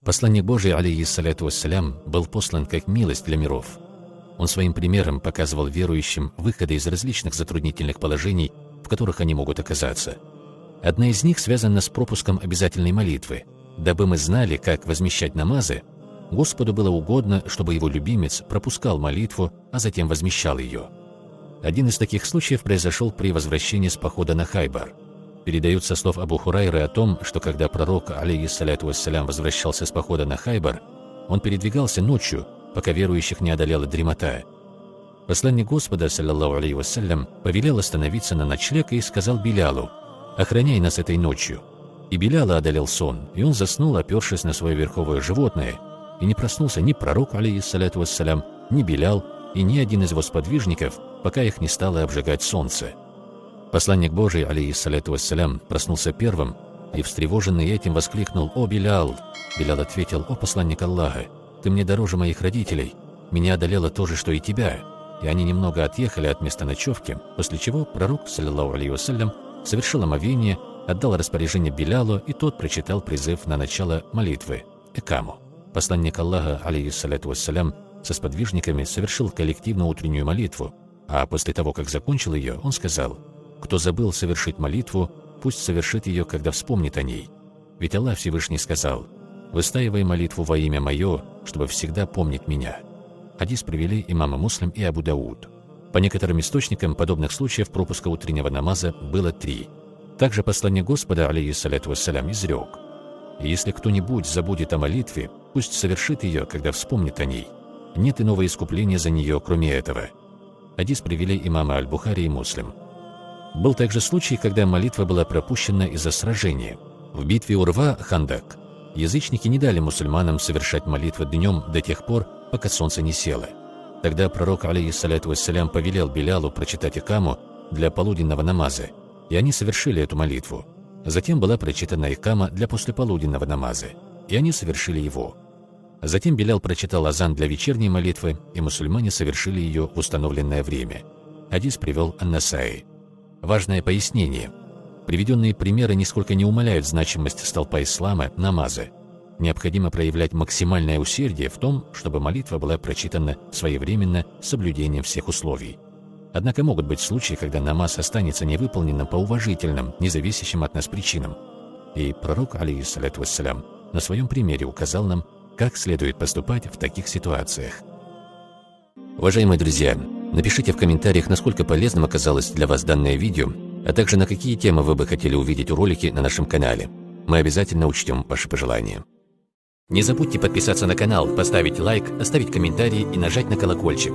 Посланник Божий, алейхиссаляту вассалям, был послан как милость для миров. Он своим примером показывал верующим выходы из различных затруднительных положений, в которых они могут оказаться. Одна из них связана с пропуском обязательной молитвы. Дабы мы знали, как возмещать намазы, Господу было угодно, чтобы его любимец пропускал молитву, а затем возмещал ее. Один из таких случаев произошел при возвращении с похода на Хайбар. Передают со слов Абу Хурайры о том, что когда пророк, алейхиссаляту вассалям, возвращался с похода на Хайбар, он передвигался ночью, пока верующих не одолела дремота. Посланник Господа, саллаллаху алейхи вассалям, повелел остановиться на ночлег и сказал Билялу: «Охраняй нас этой ночью». И Биляла одолел сон, и он заснул, опершись на свое верховое животное, и не проснулся ни пророк, алейхиссаляту вассалям, ни Билял, и ни один из его сподвижников, пока их не стало обжигать солнце. Посланник Божий, алейхиссаляту вассалям, проснулся первым и, встревоженный этим, воскликнул: «О, Билял!» Билял ответил: «О, посланник Аллаха, ты мне дороже моих родителей, меня одолело то же, что и тебя». И они немного отъехали от места ночевки, после чего пророк, саллаллаху алейхи вассалям, совершил омовение, отдал распоряжение Билялу, и тот прочитал призыв на начало молитвы – экаму. Посланник Аллаха, алейхиссаляту вассалям, со сподвижниками совершил коллективную утреннюю молитву, а после того, как закончил ее, он сказал: «Кто забыл совершить молитву, пусть совершит ее, когда вспомнит о ней. Ведь Аллах Всевышний сказал: выстаивай молитву во имя мое, чтобы всегда помнить меня». Хадис привели имамы Муслим и Абу Дауд. По некоторым источникам подобных случаев пропуска утреннего намаза было 3. Также посланник Господа, алейхиссаляту вассалям, изрек: «Если кто-нибудь забудет о молитве, пусть совершит ее, когда вспомнит о ней. Нет иного искупления за нее, кроме этого». Хадис привели имамы Аль-Бухари и Муслим. Был также случай, когда молитва была пропущена из-за сражения. В битве Урва-Хандак язычники не дали мусульманам совершать молитвы днем до тех пор, пока солнце не село. Тогда пророк, алейхиссаляту вассалям, повелел Билялу прочитать икаму для полуденного намаза, и они совершили эту молитву. Затем была прочитана икама для послеполуденного намаза, и они совершили его. Затем Билял прочитал азан для вечерней молитвы, и мусульмане совершили ее в установленное время. Хадис привел Ан-Насаи. Важное пояснение. Приведенные примеры нисколько не умаляют значимость столпа ислама, намаза. Необходимо проявлять максимальное усердие в том, чтобы молитва была прочитана своевременно с соблюдением всех условий. Однако могут быть случаи, когда намаз останется невыполненным по уважительным, независящим от нас причинам. И пророк, алейхиссаляту вассалям, на своем примере указал нам, как следует поступать в таких ситуациях. Уважаемые друзья, напишите в комментариях, насколько полезным оказалось для вас данное видео, а также на какие темы вы бы хотели увидеть ролики на нашем канале. Мы обязательно учтем ваши пожелания. Не забудьте подписаться на канал, поставить лайк, оставить комментарий и нажать на колокольчик.